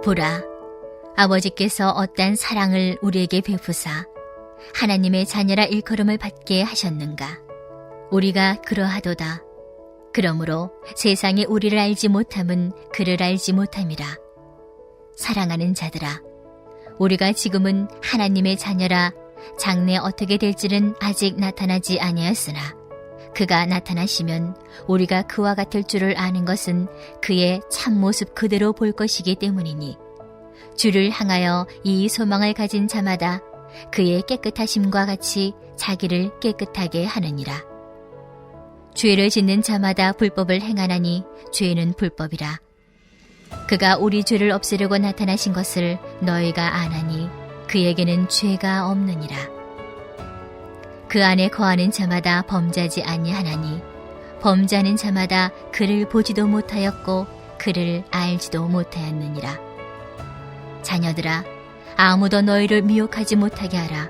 보라, 아버지께서 어떠한 사랑을 우리에게 베푸사 하나님의 자녀라 일컬음을 받게 하셨는가. 우리가 그러하도다. 그러므로 세상이 우리를 알지 못함은 그를 알지 못함이라. 사랑하는 자들아, 우리가 지금은 하나님의 자녀라 장래 어떻게 될지는 아직 나타나지 아니하였으나 그가 나타나시면 우리가 그와 같을 줄을 아는 것은 그의 참모습 그대로 볼 것이기 때문이니 주를 향하여 이 소망을 가진 자마다 그의 깨끗하심과 같이 자기를 깨끗하게 하느니라. 죄를 짓는 자마다 불법을 행하나니 죄는 불법이라. 그가 우리 죄를 없애려고 나타나신 것을 너희가 아나니 그에게는 죄가 없느니라. 그 안에 거하는 자마다 범죄하지 아니하나니 범죄하는 자마다 그를 보지도 못하였고 그를 알지도 못하였느니라. 자녀들아, 아무도 너희를 미혹하지 못하게 하라.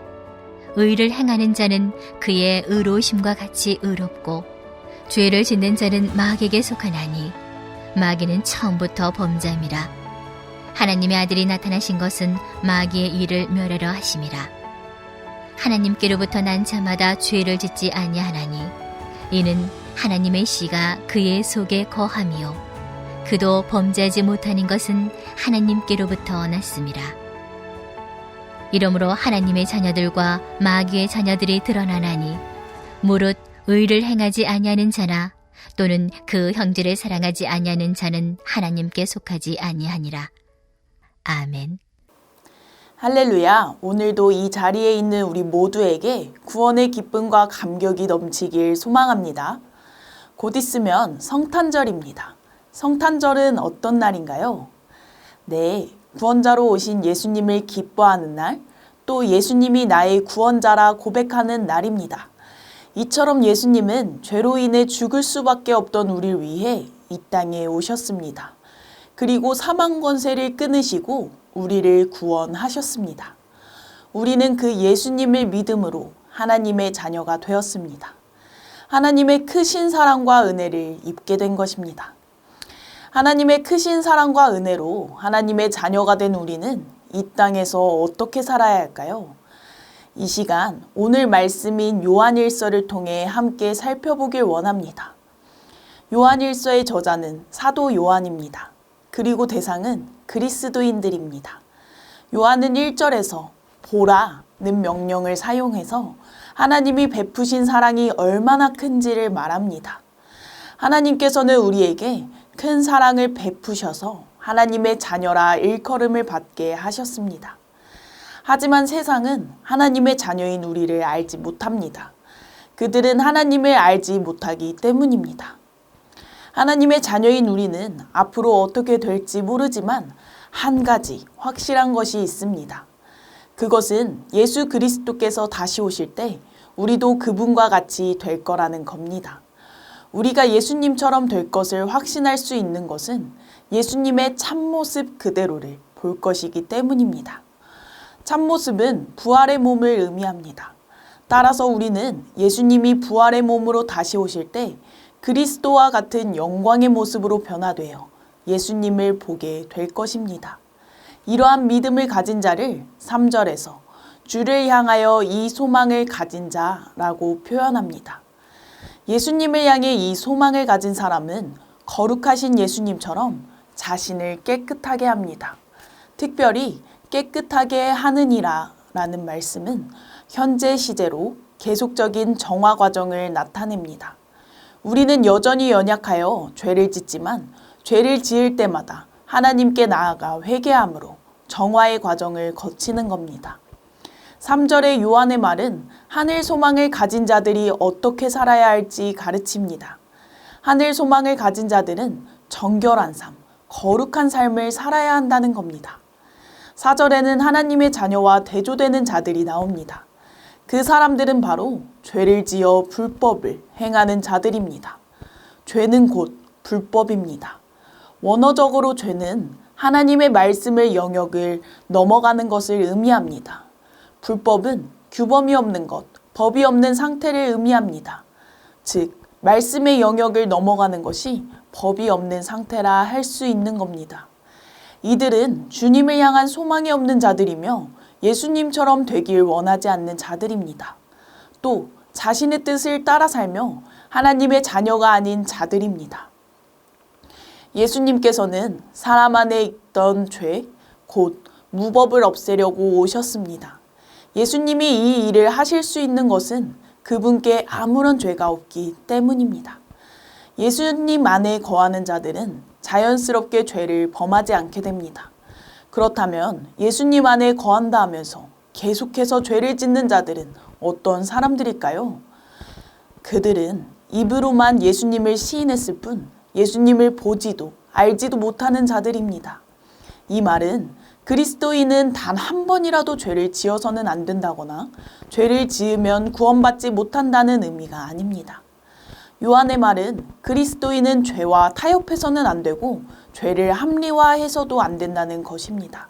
의를 행하는 자는 그의 의로우심과 같이 의롭고 죄를 짓는 자는 마귀에게 속하나니 마귀는 처음부터 범죄함이라. 하나님의 아들이 나타나신 것은 마귀의 일을 멸하려 하심이라. 하나님께로부터 난 자마다 죄를 짓지 아니하나니 이는 하나님의 씨가 그의 속에 거함이요 그도 범죄하지 못하는 것은 하나님께로부터 났음이라. 이러므로 하나님의 자녀들과 마귀의 자녀들이 드러나나니 무릇 의를 행하지 아니하는 자나 또는 그 형제를 사랑하지 아니하는 자는 하나님께 속하지 아니하니라. 아멘. 할렐루야. 오늘도 이 자리에 있는 우리 모두에게 구원의 기쁨과 감격이 넘치길 소망합니다. 곧 있으면 성탄절입니다. 성탄절은 어떤 날인가요? 네, 구원자로 오신 예수님을 기뻐하는 날, 또 예수님이 나의 구원자라 고백하는 날입니다. 이처럼 예수님은 죄로 인해 죽을 수밖에 없던 우리를 위해 이 땅에 오셨습니다. 그리고 사망 권세를 끊으시고 우리를 구원하셨습니다. 우리는 그 예수님을 믿음으로 하나님의 자녀가 되었습니다. 하나님의 크신 사랑과 은혜를 입게 된 것입니다. 하나님의 크신 사랑과 은혜로 하나님의 자녀가 된 우리는 이 땅에서 어떻게 살아야 할까요? 이 시간 오늘 말씀인 요한일서를 통해 함께 살펴보길 원합니다. 요한일서의 저자는 사도 요한입니다. 그리고 대상은 그리스도인들입니다. 요한은 1절에서 보라는 명령을 사용해서 하나님이 베푸신 사랑이 얼마나 큰지를 말합니다. 하나님께서는 우리에게 큰 사랑을 베푸셔서 하나님의 자녀라 일컬음을 받게 하셨습니다. 하지만 세상은 하나님의 자녀인 우리를 알지 못합니다. 그들은 하나님을 알지 못하기 때문입니다. 하나님의 자녀인 우리는 앞으로 어떻게 될지 모르지만 한 가지 확실한 것이 있습니다. 그것은 예수 그리스도께서 다시 오실 때 우리도 그분과 같이 될 거라는 겁니다. 우리가 예수님처럼 될 것을 확신할 수 있는 것은 예수님의 참모습 그대로를 볼 것이기 때문입니다. 참모습은 부활의 몸을 의미합니다. 따라서 우리는 예수님이 부활의 몸으로 다시 오실 때 그리스도와 같은 영광의 모습으로 변화되어 예수님을 보게 될 것입니다. 이러한 믿음을 가진 자를 3절에서 주를 향하여 이 소망을 가진 자라고 표현합니다. 예수님을 향해 이 소망을 가진 사람은 거룩하신 예수님처럼 자신을 깨끗하게 합니다. 특별히 깨끗하게 하느니라 라는 말씀은 현재 시제로 계속적인 정화 과정을 나타냅니다. 우리는 여전히 연약하여 죄를 짓지만 죄를 지을 때마다 하나님께 나아가 회개함으로 정화의 과정을 거치는 겁니다. 3절의 요한의 말은 하늘 소망을 가진 자들이 어떻게 살아야 할지 가르칩니다. 하늘 소망을 가진 자들은 정결한 삶, 거룩한 삶을 살아야 한다는 겁니다. 4절에는 하나님의 자녀와 대조되는 자들이 나옵니다. 그 사람들은 바로 죄를 지어 불법을 행하는 자들입니다. 죄는 곧 불법입니다. 원어적으로 죄는 하나님의 말씀의 영역을 넘어가는 것을 의미합니다. 불법은 규범이 없는 것, 법이 없는 상태를 의미합니다. 즉, 말씀의 영역을 넘어가는 것이 법이 없는 상태라 할 수 있는 겁니다. 이들은 주님을 향한 소망이 없는 자들이며 예수님처럼 되길 원하지 않는 자들입니다. 또 자신의 뜻을 따라 살며 하나님의 자녀가 아닌 자들입니다. 예수님께서는 사람 안에 있던 죄, 곧 무법을 없애려고 오셨습니다. 예수님이 이 일을 하실 수 있는 것은 그분께 아무런 죄가 없기 때문입니다. 예수님 안에 거하는 자들은 자연스럽게 죄를 범하지 않게 됩니다. 그렇다면 예수님 안에 거한다 하면서 계속해서 죄를 짓는 자들은 어떤 사람들일까요? 그들은 입으로만 예수님을 시인했을 뿐 예수님을 보지도 알지도 못하는 자들입니다. 이 말은 그리스도인은 단 한 번이라도 죄를 지어서는 안 된다거나 죄를 지으면 구원받지 못한다는 의미가 아닙니다. 요한의 말은 그리스도인은 죄와 타협해서는 안 되고 죄를 합리화해서도 안 된다는 것입니다.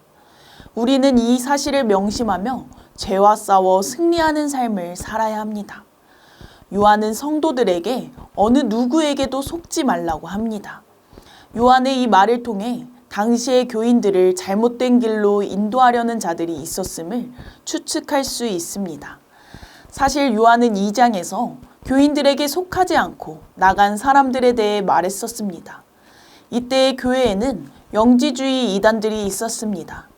우리는 이 사실을 명심하며 죄와 싸워 승리하는 삶을 살아야 합니다. 요한은 성도들에게 어느 누구에게도 속지 말라고 합니다. 요한의 이 말을 통해 당시의 교인들을 잘못된 길로 인도하려는 자들이 있었음을 추측할 수 있습니다. 사실 요한은 2장에서 교인들에게 속하지 않고 나간 사람들에 대해 말했었습니다. 이때의 교회에는 영지주의 이단들이 있었습니다.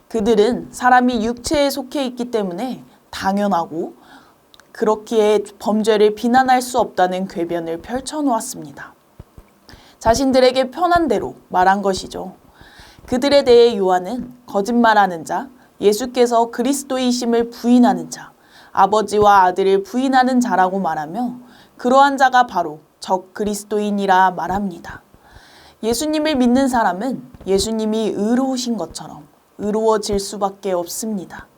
그들은 사람이 육체에 속해 있기 때문에 당연하고 그렇기에 범죄를 비난할 수 없다는 궤변을 펼쳐놓았습니다. 자신들에게 편한 대로 말한 것이죠. 그들에 대해 요한은 거짓말하는 자, 예수께서 그리스도이심을 부인하는 자, 아버지와 아들을 부인하는 자라고 말하며 그러한 자가 바로 적 그리스도인이라 말합니다. 예수님을 믿는 사람은 예수님이 의로우신 것처럼 의로워질 수밖에 없습니다.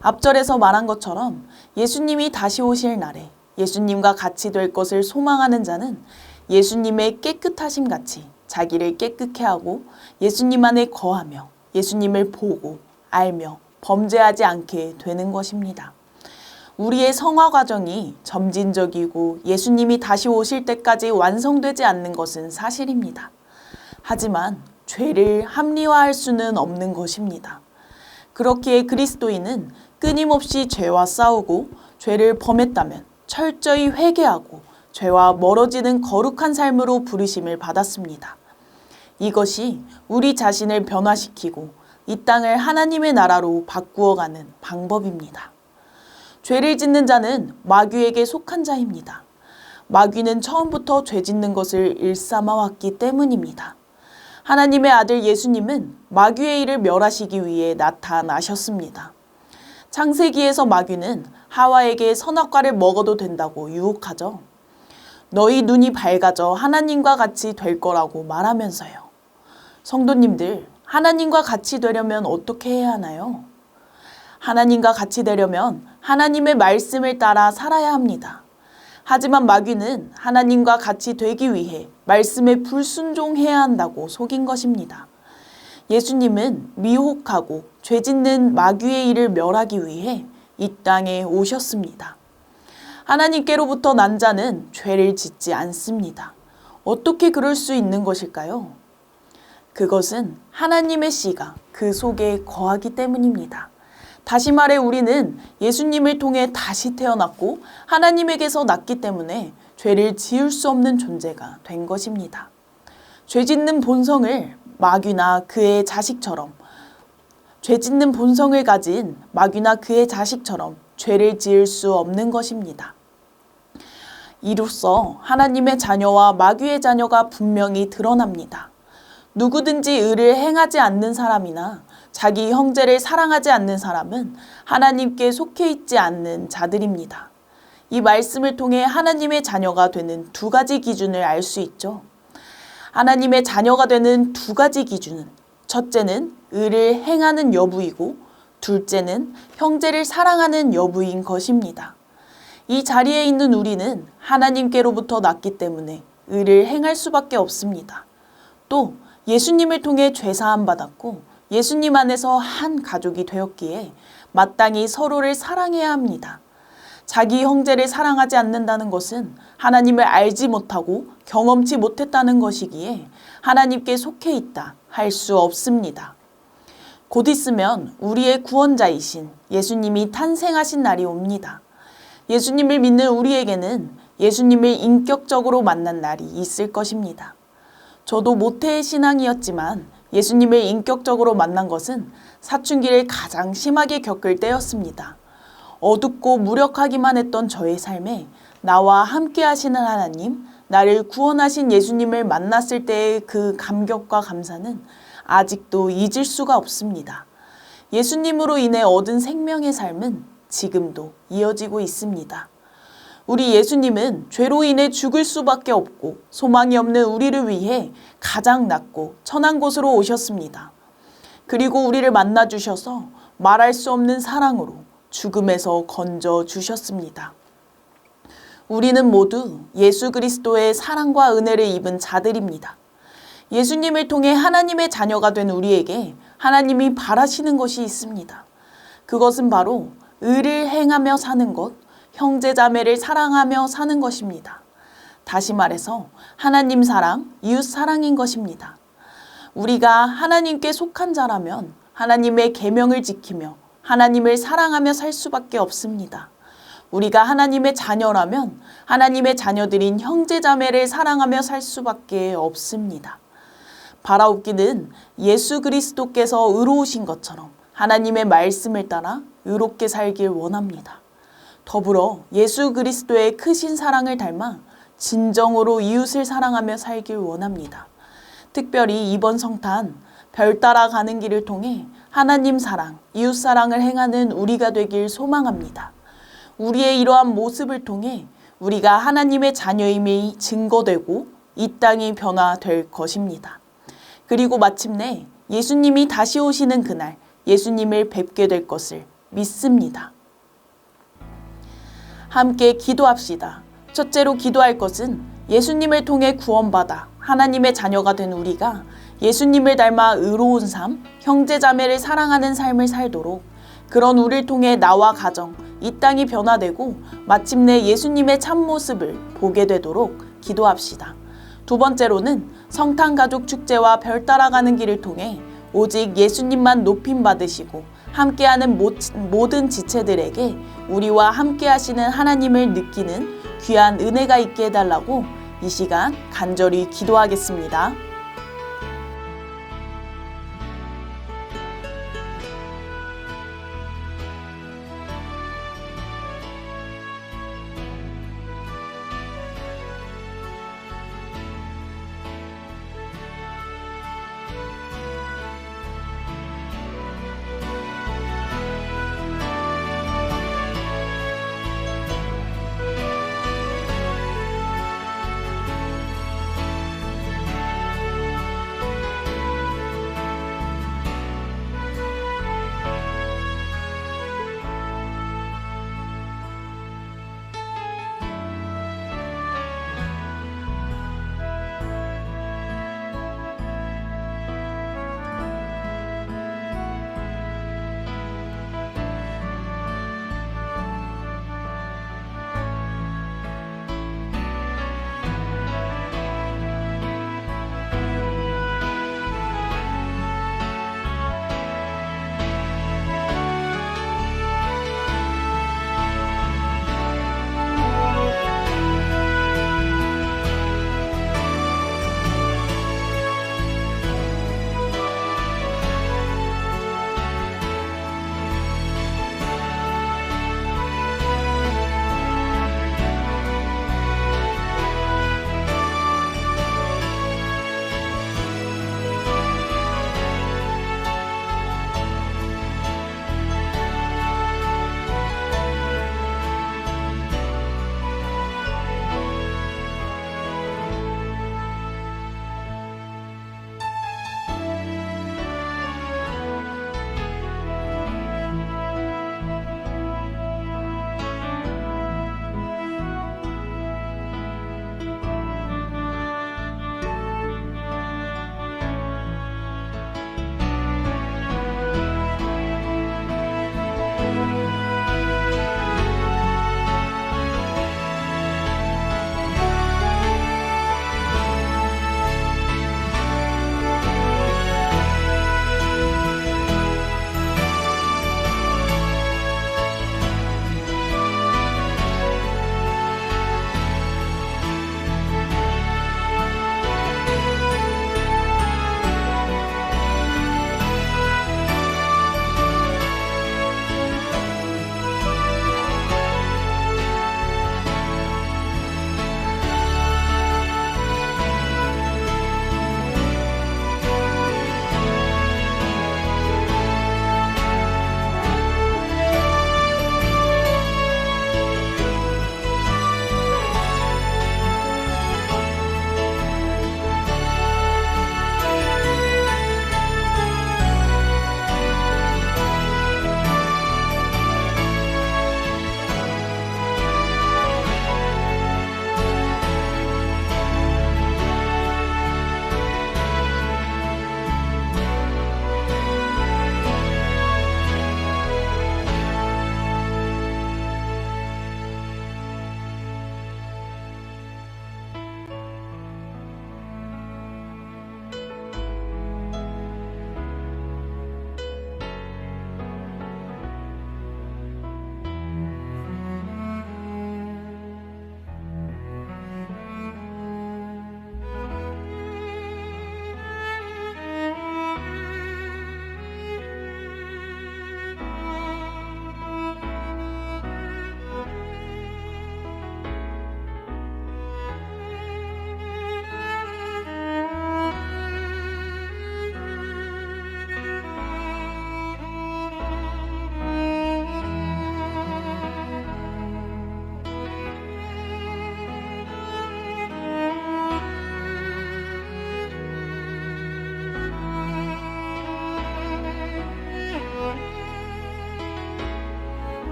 앞절에서 말한 것처럼 예수님이 다시 오실 날에 예수님과 같이 될 것을 소망하는 자는 예수님의 깨끗하심 같이 자기를 깨끗게 하고 예수님 안에 거하며 예수님을 보고 알며 범죄하지 않게 되는 것입니다. 우리의 성화 과정이 점진적이고 예수님이 다시 오실 때까지 완성되지 않는 것은 사실입니다. 하지만 죄를 합리화할 수는 없는 것입니다. 그렇기에 그리스도인은 끊임없이 죄와 싸우고 죄를 범했다면 철저히 회개하고 죄와 멀어지는 거룩한 삶으로 부르심을 받았습니다. 이것이 우리 자신을 변화시키고 이 땅을 하나님의 나라로 바꾸어가는 방법입니다. 죄를 짓는 자는 마귀에게 속한 자입니다. 마귀는 처음부터 죄 짓는 것을 일삼아왔기 때문입니다. 하나님의 아들 예수님은 마귀의 일을 멸하시기 위해 나타나셨습니다. 창세기에서 마귀는 하와에게 선악과를 먹어도 된다고 유혹하죠. 너희 눈이 밝아져 하나님과 같이 될 거라고 말하면서요. 성도님들, 하나님과 같이 되려면 어떻게 해야 하나요? 하나님과 같이 되려면 하나님의 말씀을 따라 살아야 합니다. 하지만 마귀는 하나님과 같이 되기 위해 말씀에 불순종해야 한다고 속인 것입니다. 예수님은 미혹하고 죄짓는 마귀의 일을 멸하기 위해 이 땅에 오셨습니다. 하나님께로부터 난 자는 죄를 짓지 않습니다. 어떻게 그럴 수 있는 것일까요? 그것은 하나님의 씨가 그 속에 거하기 때문입니다. 다시 말해 우리는 예수님을 통해 다시 태어났고 하나님에게서 났기 때문에 죄를 지을 수 없는 존재가 된 것입니다. 죄 짓는 본성을 마귀나 그의 자식처럼 죄짓는 본성을 가진 마귀나 그의 자식처럼 죄를 지을 수 없는 것입니다. 이로써 하나님의 자녀와 마귀의 자녀가 분명히 드러납니다. 누구든지 의를 행하지 않는 사람이나 자기 형제를 사랑하지 않는 사람은 하나님께 속해 있지 않는 자들입니다. 이 말씀을 통해 하나님의 자녀가 되는 두 가지 기준을 알 수 있죠. 하나님의 자녀가 되는 두 가지 기준은 첫째는 의를 행하는 여부이고 둘째는 형제를 사랑하는 여부인 것입니다. 이 자리에 있는 우리는 하나님께로부터 났기 때문에 의를 행할 수밖에 없습니다. 또 예수님을 통해 죄사함 받았고 예수님 안에서 한 가족이 되었기에 마땅히 서로를 사랑해야 합니다. 자기 형제를 사랑하지 않는다는 것은 하나님을 알지 못하고 경험치 못했다는 것이기에 하나님께 속해 있다, 할 수 없습니다. 곧 있으면 우리의 구원자이신 예수님이 탄생하신 날이 옵니다. 예수님을 믿는 우리에게는 예수님을 인격적으로 만난 날이 있을 것입니다. 저도 모태의 신앙이었지만 예수님을 인격적으로 만난 것은 사춘기를 가장 심하게 겪을 때였습니다. 어둡고 무력하기만 했던 저의 삶에 나와 함께 하시는 하나님, 나를 구원하신 예수님을 만났을 때의 그 감격과 감사는 아직도 잊을 수가 없습니다. 예수님으로 인해 얻은 생명의 삶은 지금도 이어지고 있습니다. 우리 예수님은 죄로 인해 죽을 수밖에 없고 소망이 없는 우리를 위해 가장 낮고 천한 곳으로 오셨습니다. 그리고 우리를 만나 주셔서 말할 수 없는 사랑으로 죽음에서 건져 주셨습니다. 우리는 모두 예수 그리스도의 사랑과 은혜를 입은 자들입니다. 예수님을 통해 하나님의 자녀가 된 우리에게 하나님이 바라시는 것이 있습니다. 그것은 바로 의를 행하며 사는 것, 형제자매를 사랑하며 사는 것입니다. 다시 말해서 하나님 사랑, 이웃 사랑인 것입니다. 우리가 하나님께 속한 자라면 하나님의 계명을 지키며 하나님을 사랑하며 살 수밖에 없습니다. 우리가 하나님의 자녀라면 하나님의 자녀들인 형제자매를 사랑하며 살 수밖에 없습니다. 바라옵기는 예수 그리스도께서 의로우신 것처럼 하나님의 말씀을 따라 의롭게 살길 원합니다. 더불어 예수 그리스도의 크신 사랑을 닮아 진정으로 이웃을 사랑하며 살길 원합니다. 특별히 이번 성탄 별 따라 가는 길을 통해 하나님 사랑, 이웃 사랑을 행하는 우리가 되길 소망합니다. 우리의 이러한 모습을 통해 우리가 하나님의 자녀임이 증거되고 이 땅이 변화될 것입니다. 그리고 마침내 예수님이 다시 오시는 그날 예수님을 뵙게 될 것을 믿습니다. 함께 기도합시다. 첫째로 기도할 것은 예수님을 통해 구원받아 하나님의 자녀가 된 우리가 예수님을 닮아 의로운 삶, 형제자매를 사랑하는 삶을 살도록 그런 우리를 통해 나와 가정, 이 땅이 변화되고 마침내 예수님의 참모습을 보게 되도록 기도합시다. 두 번째로는 성탄가족 축제와 별 따라가는 길을 통해 오직 예수님만 높임받으시고 함께하는 모든 지체들에게 우리와 함께하시는 하나님을 느끼는 귀한 은혜가 있게 해달라고 이 시간 간절히 기도하겠습니다.